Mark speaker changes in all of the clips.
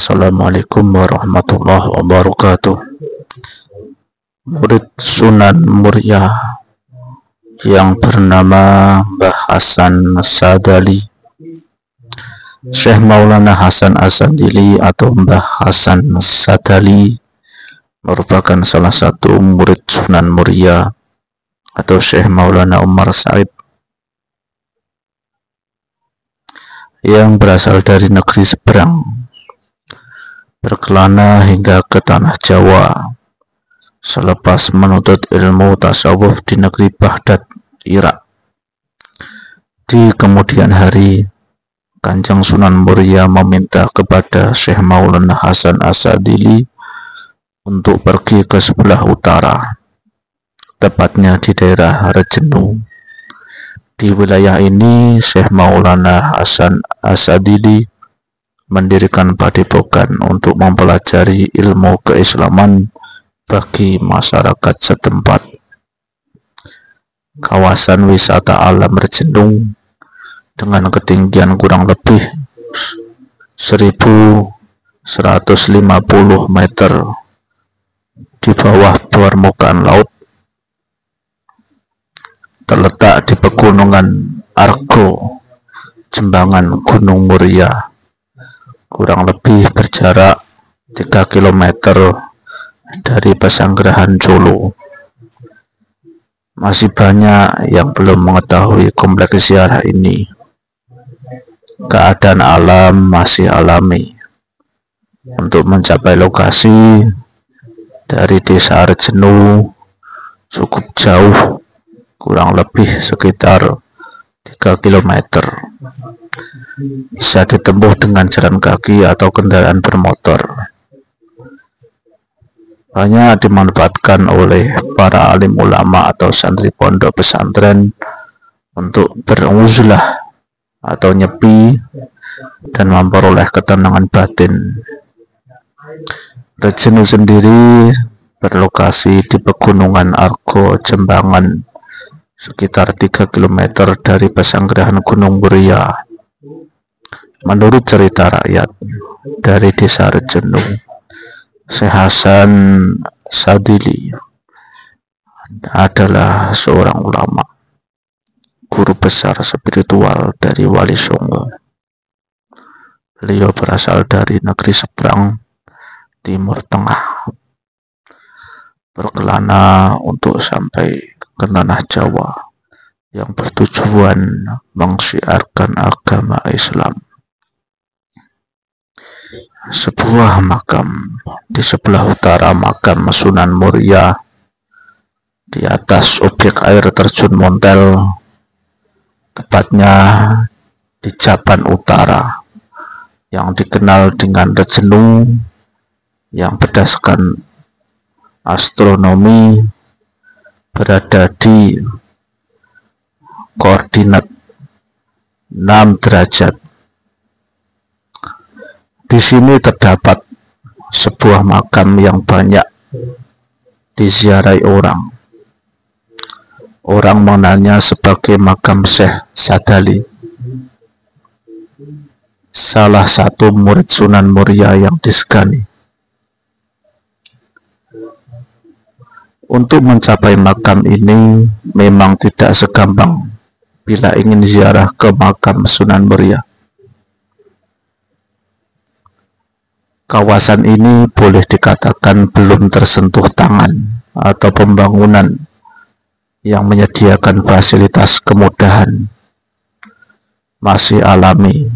Speaker 1: Assalamualaikum warahmatullahi wabarakatuh. Murid Sunan Muria yang bernama Mbah Hasan Sadali, Syekh Maulana Hasan Asadili atau Mbah Hasan Sadali merupakan salah satu murid Sunan Muria atau Syekh Maulana Umar Said yang berasal dari negeri seberang, berkelana hingga ke tanah Jawa selepas menuntut ilmu tasawuf di negeri Baghdad, Irak. Di kemudian hari, Kanjeng Sunan Muria meminta kepada Syekh Maulana Hasan Asadili untuk pergi ke sebelah utara, tepatnya di daerah Rejenu. Di wilayah ini, Syekh Maulana Hasan Asadili mendirikan padepokan untuk mempelajari ilmu keislaman bagi masyarakat setempat. Kawasan wisata alam Rejenu dengan ketinggian kurang lebih 1150 meter di bawah permukaan laut terletak di pegunungan Argo, Jembangan Gunung Muria, kurang lebih berjarak 3 km dari Pesanggerahan Solo. Masih banyak yang belum mengetahui kompleks ziarah ini. Keadaan alam masih alami. Untuk mencapai lokasi dari desa Rejenu cukup jauh, kurang lebih sekitar 3 km. Bisa ditempuh dengan jalan kaki atau kendaraan bermotor. Banyak dimanfaatkan oleh para alim ulama atau santri pondok pesantren untuk beruzlah atau nyepi dan memperoleh ketenangan batin. Rejenu sendiri berlokasi di pegunungan Argo, Jembangan, sekitar 3 km dari Pesanggerahan Gunung Muria. Menurut cerita rakyat dari desa Rejenu, Syekh Hasan Sadili adalah seorang ulama, guru besar spiritual dari Wali Songo. Beliau berasal dari negeri seberang Timur Tengah, berkelana untuk sampai ke tanah Jawa yang bertujuan mensiarkan agama Islam. Sebuah makam di sebelah utara makam Sunan Muria, di atas objek air terjun Montel, tepatnya di Japan Utara, yang dikenal dengan Rejenu, yang berdasarkan astronomi berada di koordinat 6 derajat. Di sini terdapat sebuah makam yang banyak diziarahi orang. Orang mengenalnya sebagai makam Syekh Sadali, salah satu murid Sunan Muria yang disegani. Untuk mencapai makam ini memang tidak segampang bila ingin ziarah ke makam Sunan Muria. Kawasan ini boleh dikatakan belum tersentuh tangan atau pembangunan yang menyediakan fasilitas kemudahan. Masih alami,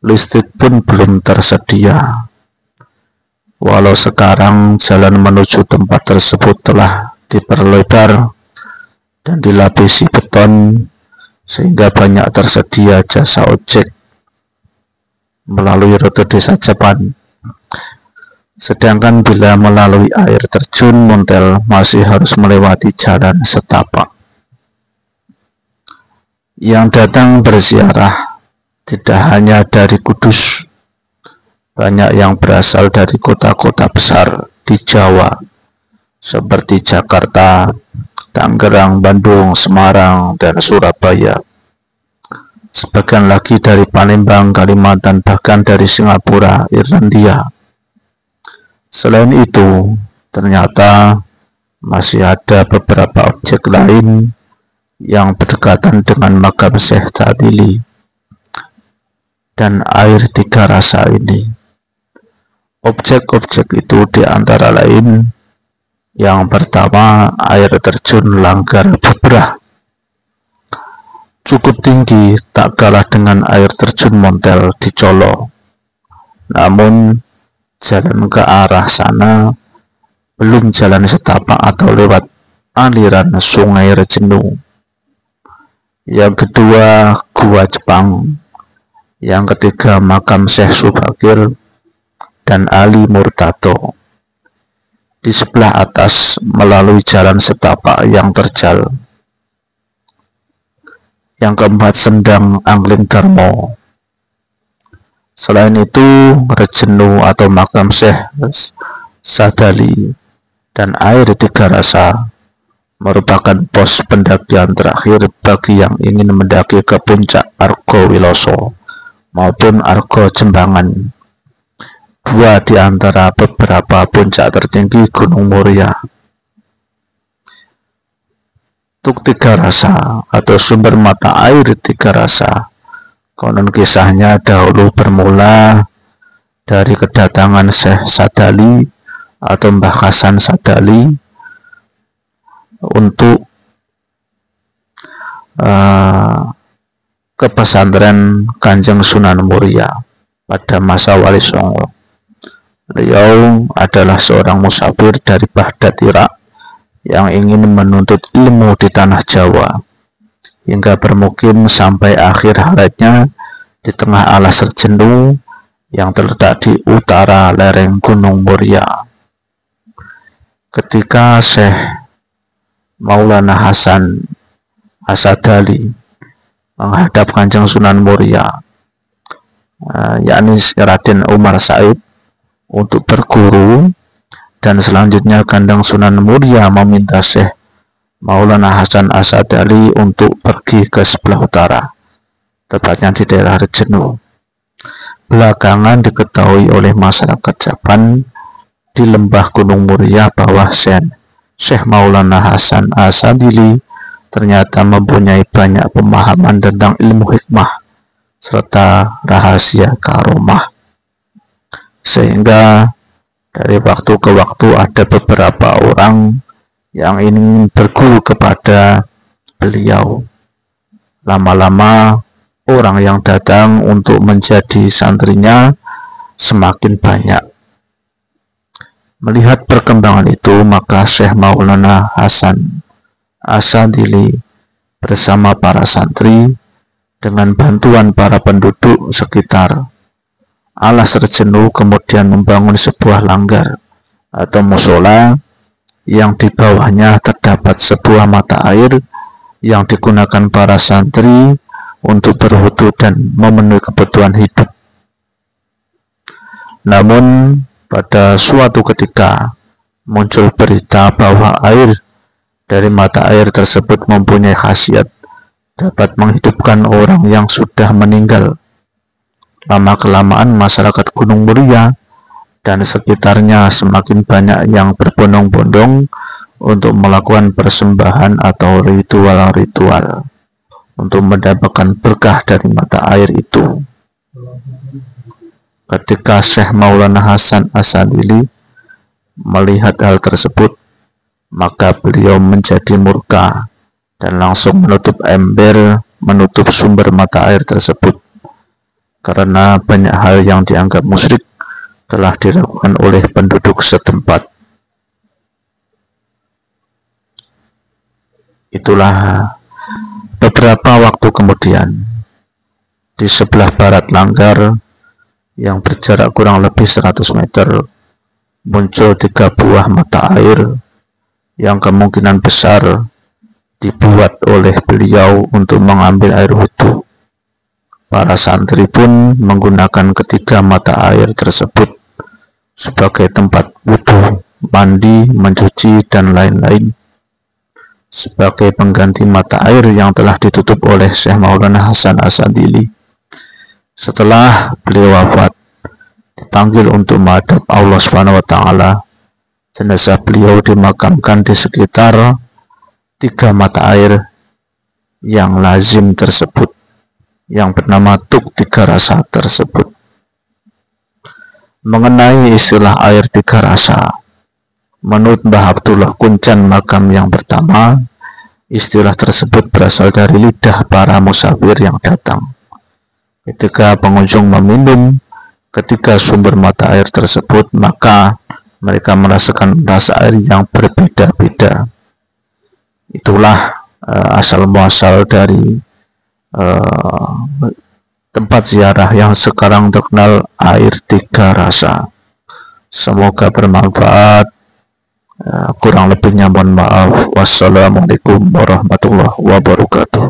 Speaker 1: listrik pun belum tersedia. Walau sekarang jalan menuju tempat tersebut telah diperlebar dan dilapisi beton sehingga banyak tersedia jasa ojek melalui rute desa Japan. Sedangkan bila melalui air terjun Montel masih harus melewati jalan setapak. Yang datang berziarah tidak hanya dari Kudus, banyak yang berasal dari kota-kota besar di Jawa seperti Jakarta, Tangerang, Bandung, Semarang, dan Surabaya. sebagian lagi dari Palembang, Kalimantan, bahkan dari Singapura, Irlandia. Selain itu, ternyata masih ada beberapa objek lain yang berdekatan dengan makam Syekh Sadili dan air tiga rasa ini. Objek-objek itu diantara lain yang pertama air terjun Langgar Bebrah, cukup tinggi, tak kalah dengan air terjun Montel di Colo. Namun jalan ke arah sana belum jalan setapak atau lewat aliran sungai Rejenu. Yang kedua Gua Jepang. Yang ketiga makam Syekh Subakir dan Ali Murtado. Di sebelah atas melalui jalan setapak yang terjal. Yang keempat Sendang Angling Darmo. Selain itu Rejenu atau makam Syekh Sadali dan air tiga rasa merupakan pos pendakian terakhir bagi yang ingin mendaki ke puncak Argo Wiloso maupun Argo Jembangan, dua di antara beberapa puncak tertinggi Gunung Muria. Tuk Tiga Rasa atau sumber mata air tiga rasa, konon kisahnya dahulu bermula dari kedatangan Syekh Sadali atau Mbah Hasan Sadali untuk ke pesantren Kanjeng Sunan Muria pada masa Wali Songo. Beliau adalah seorang musafir dari Baghdad, Irak, yang ingin menuntut ilmu di tanah Jawa, hingga bermukim sampai akhir hayatnya di tengah alas Rejenu yang terletak di utara lereng Gunung Muria. Ketika Syekh Maulana Hasan Asadali menghadap Kanjeng Sunan Muria, yakni Raden Umar Said, untuk berguru, dan selanjutnya Kanjeng Sunan Muria meminta Syekh Maulana Hasan Asadali untuk pergi ke sebelah utara, tepatnya di daerah Rejenu. Belakangan diketahui oleh masyarakat Japan di lembah Gunung Muria bahwa Syekh Maulana Hasan Asadili ternyata mempunyai banyak pemahaman tentang ilmu hikmah serta rahasia karomah, sehingga dari waktu ke waktu ada beberapa orang yang ingin berguru kepada beliau. Lama-lama orang yang datang untuk menjadi santrinya semakin banyak. Melihat perkembangan itu, maka Syekh Maulana Hasan Asadili bersama para santri dengan bantuan para penduduk sekitar alas Rejenu kemudian membangun sebuah langgar atau musola yang di bawahnya terdapat sebuah mata air yang digunakan para santri untuk berwudu dan memenuhi kebutuhan hidup. Namun pada suatu ketika muncul berita bahwa air dari mata air tersebut mempunyai khasiat dapat menghidupkan orang yang sudah meninggal. Lama-kelamaan masyarakat Gunung Muria dan sekitarnya semakin banyak yang berbondong-bondong untuk melakukan persembahan atau ritual-ritual untuk mendapatkan berkah dari mata air itu. Ketika Syekh Maulana Hasan Asadili melihat hal tersebut, maka beliau menjadi murka dan langsung menutup ember, menutup sumber mata air tersebut, karena banyak hal yang dianggap musyrik telah dilakukan oleh penduduk setempat. Itulah beberapa waktu kemudian, di sebelah barat langgar yang berjarak kurang lebih 100 meter, muncul 3 buah mata air yang kemungkinan besar dibuat oleh beliau untuk mengambil air wudhu. Para santri pun menggunakan ketiga mata air tersebut sebagai tempat wudhu, mandi, mencuci, dan lain-lain. sebagai pengganti mata air yang telah ditutup oleh Syekh Maulana Hasan Asadili. Setelah beliau wafat, dipanggil untuk menghadap Allah Subhanahu wa taala. Jenazah beliau dimakamkan di sekitar 3 mata air yang lazim tersebut, yang bernama Tuk 3 Rasa tersebut. Mengenai istilah air 3 rasa, menurut Mbah Abdullah Kuncan makam yang pertama, istilah tersebut berasal dari lidah para musafir yang datang. Ketika pengunjung meminum ketika sumber mata air tersebut, maka mereka merasakan rasa air yang berbeda-beda. Itulah asal muasal dari tempat ziarah yang sekarang terkenal air 3 rasa. Semoga bermanfaat. Kurang lebihnya mohon maaf. Wassalamualaikum warahmatullahi wabarakatuh.